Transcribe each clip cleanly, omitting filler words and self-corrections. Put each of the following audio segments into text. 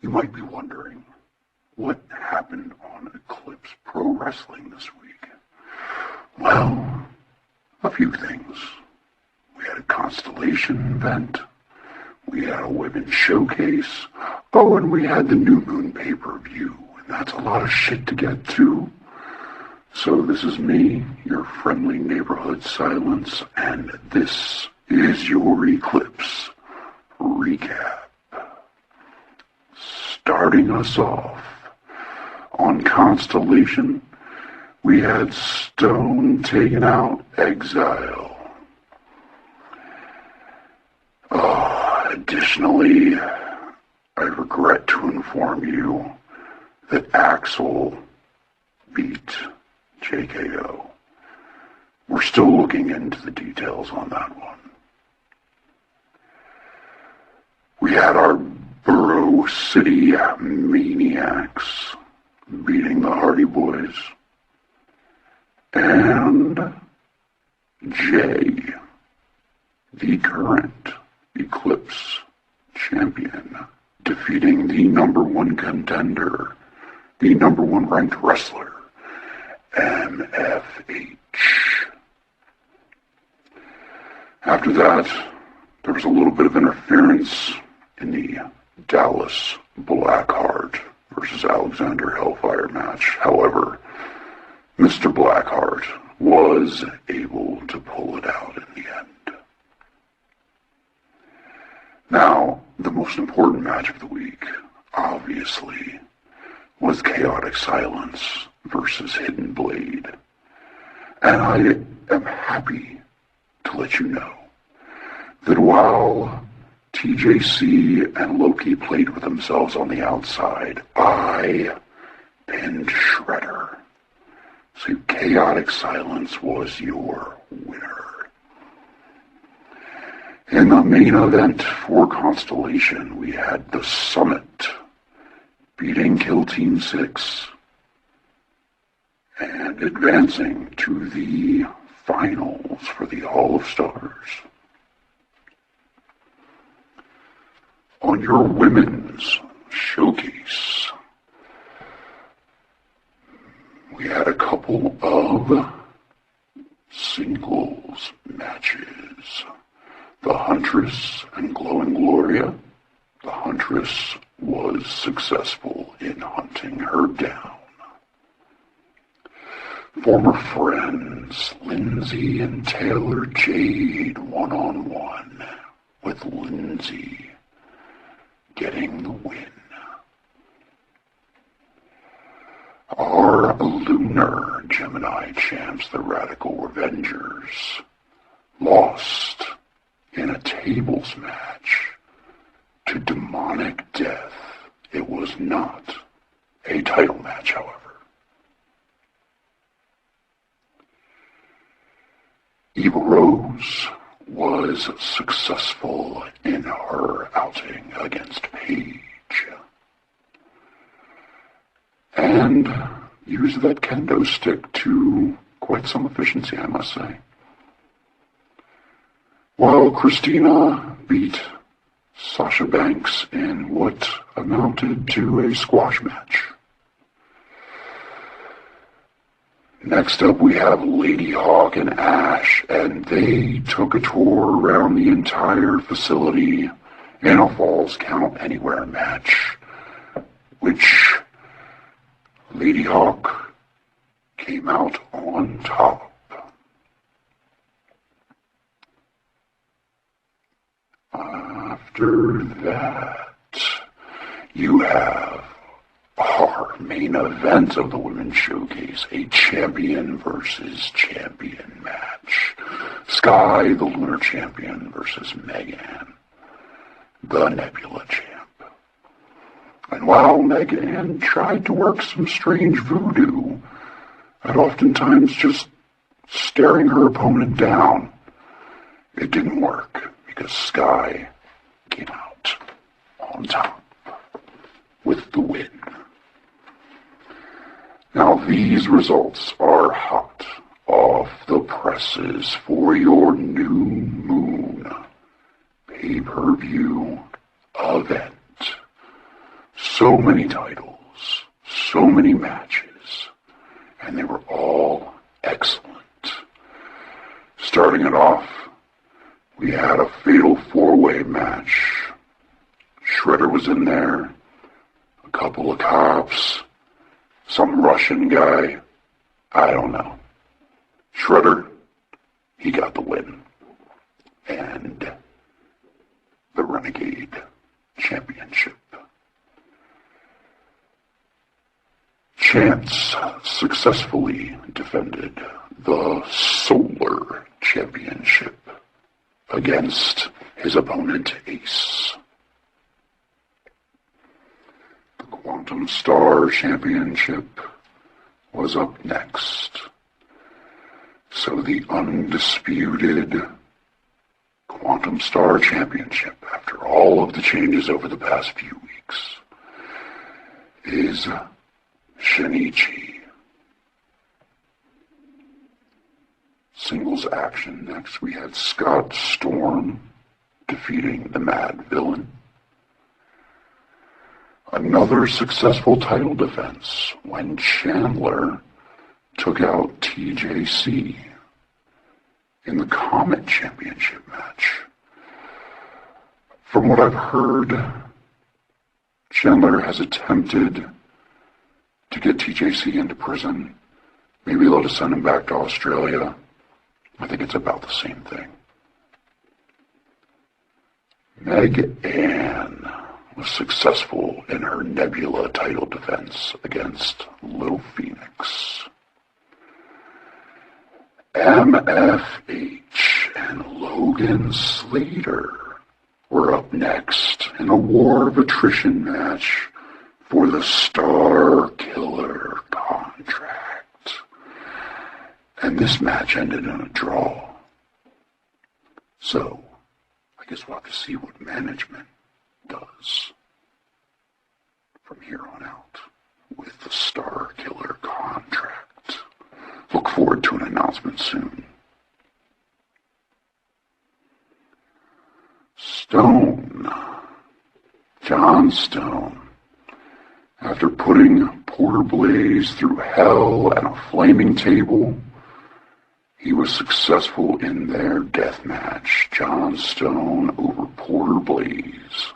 You might be wondering, what happened on Eclipse Pro Wrestling this week? Well, a few things. We had a Constellation event. We had a women's showcase. Oh, and we had the New Moon pay-per-view. And that's a lot of shit to get to. So this is me, your friendly neighborhood Silence, and this is your Eclipse recap. Starting us off, on Constellation, we had Stone taking out Exile. Additionally, I regret to inform you that Axel beat JKO. We're still looking into the details on that one. We had our Borough City Maniacs beating the Hardy Boys. And Jaye, the current Eclipse champion, defeating the #1 contender, the #1 ranked wrestler, MFH. After that, there was a little bit of interference in the Dallas Blackheart versus Alexander Hellfire match. However, Mr. Blackheart was able to pull it out in the end. Now, the most important match of the week, obviously, was Chaotic Silence versus Hidden Blade. And I am happy to let you know that while TJC and Loki played with themselves on the outside, I pinned Shredder. So Chaotic Silence was your winner. In the main event for Constellation, we had the Summit beating Kill Team 6 and advancing to the finals for the Hall of Stars. On your women's showcase, we had a couple of singles matches. The Huntress and Glowing Gloria. The Huntress was successful in hunting her down. Former friends Lindsay and Taylor Jade one-on-one, with Lindsay getting the win. Our Lunar Gemini champs, the Radical Revengers, lost in a tables match to Demonic Death. It was not a title match, however. Eva Rose was successful in her outing against Paige and used that kendo stick to quite some efficiency, I must say. While Christina beat Sasha Banks in what amounted to a squash match. Next up, we have Lady Hawk and Ash, and they took a tour around the entire facility in a Falls Count Anywhere match, which Lady Hawk came out on top. After that, you have our main event of the Women's Showcase, a champion versus champion match. Sky, the Lunar champion, versus Megan, the Nebula champ. And while Megan tried to work some strange voodoo, and oftentimes just staring her opponent down, it didn't work, because Sky came out on top with the win. Now, these results are hot off the presses for your New Moon pay-per-view event. So many titles, so many matches, and they were all excellent. Starting it off, we had a fatal four-way match. Shredder was in there, a couple of cops, some Russian guy, I don't know. Shredder, he got the win. And the Renegade Championship. Chance successfully defended the Solar Championship against his opponent Ace. The Quantum Star Championship was up next. So the undisputed Quantum Star Championship, after all of the changes over the past few weeks, is Shinichi. Singles action next, we had Scott Storm defeating the Mad Villain. Another successful title defense when Chandler took out TJC in the Comet Championship match. From what I've heard, Chandler has attempted to get TJC into prison. Maybe they'll just send him back to Australia. I think it's about the same thing. Meg Ann was successful in her Nebula title defense against Little Phoenix. MFH and Logan Slater were up next in a war of attrition match for the Starkiller contract. And this match ended in a draw. So, I guess we'll have to see what management does from here on out with the Starkiller contract. Look forward to an announcement soon. Stone. John Stone. After putting Porter Blaze through hell and a flaming table, he was successful in their death match. John Stone over Porter Blaze.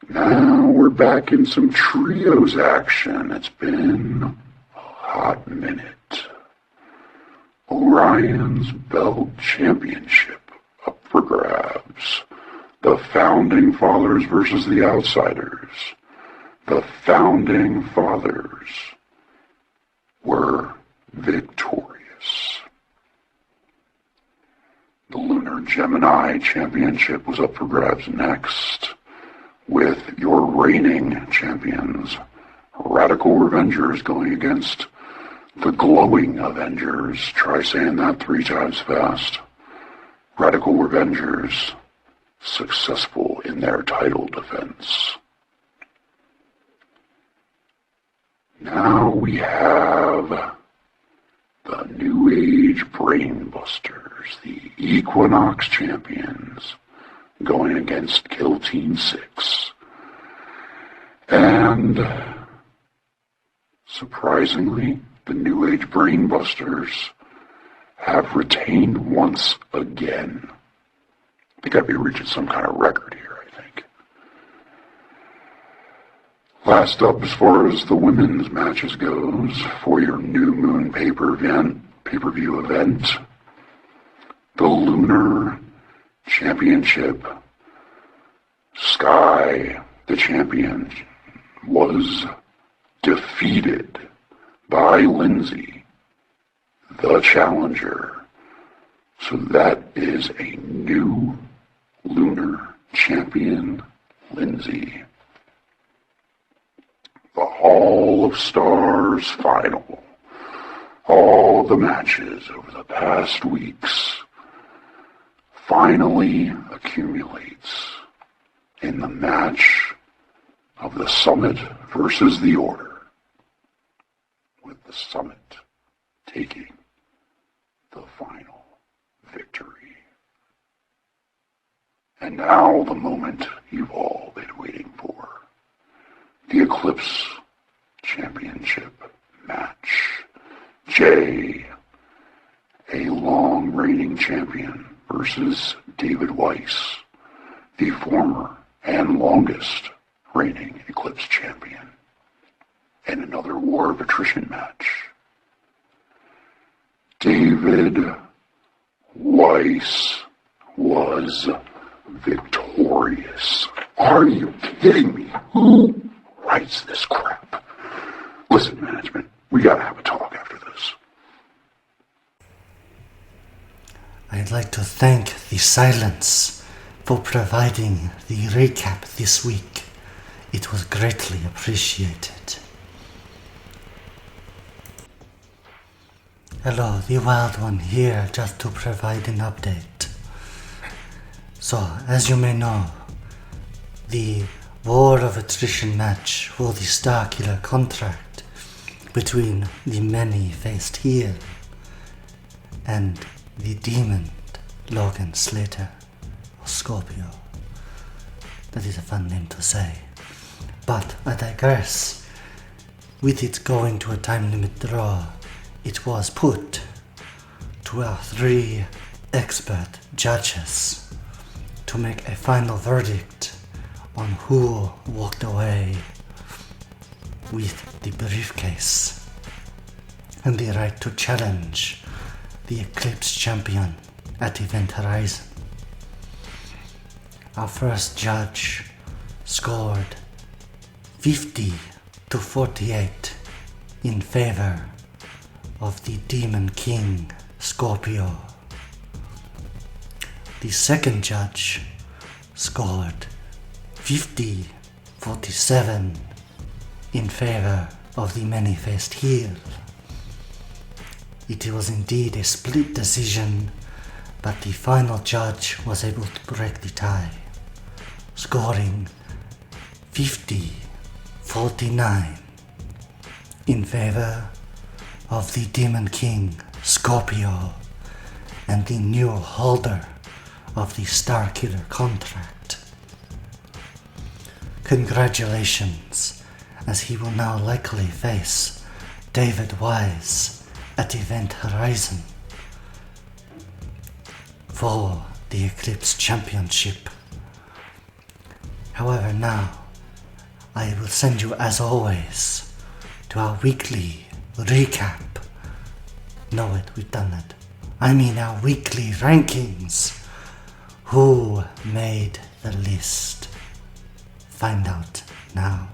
Now we're back in some trios action. It's been a hot minute. Orion's Belt Championship up for grabs. The Founding Fathers versus the Outsiders. The Founding Fathers were victorious. The Lunar Gemini Championship was up for grabs next, with your reigning champions, Radical Revengers, going against the Glowing Avengers. Try saying that 3 times fast. Radical Revengers successful in their title defense. Now we have the New Age Brainbusters, the Equinox champions, going against Kill Team 6. And surprisingly, the New Age Brainbusters have retained once again. I think I'd be reaching some kind of record here, I think. Last up, as far as the women's matches goes, for your New Moon pay-per-view event, the Lunar Championship, Sky, the champion, was defeated by Lindsay, the challenger. So that is a new Lunar champion, Lindsay. The Hall of Stars final. All the matches over the past weeks finally accumulates in the match of the Summit versus the Order, with the Summit taking the final victory. And now the moment you've all been waiting Non-Eclipse Championship match. Jaye, a long reigning champion, versus David Weiss, the former and longest reigning Eclipse champion. And another war of attrition match. David Weiss was victorious. Are you kidding me? Who writes this crap? Listen, management, we gotta have a talk after this. I'd like to thank the Silence for providing the recap this week. It was greatly appreciated. Hello, the Wild One here just to provide an update. So, as you may know, the War of Attrition match for the Starkiller contract between the many-faced heel and the demon Logan Slater, or Scorpio. That is a fun name to say. But I digress. With it going to a time limit draw, it was put to our 3 expert judges to make a final verdict on who walked away with the briefcase and the right to challenge the Eclipse champion at Event Horizon. Our first judge scored 50 to 48 in favor of the Demon King Scorpio. The second judge scored 50-47 in favor of the many-faced heel. It was indeed a split decision, but the final judge was able to break the tie, scoring 50-49 in favor of the Demon King Scorpio and the new holder of the Starkiller contract. Congratulations, as he will now likely face David Weiss at Event Horizon for the Eclipse Championship. However, now I will send you, as always, to our weekly recap. No, wait, we've done that. I mean our weekly rankings. Who made the list? Find out now.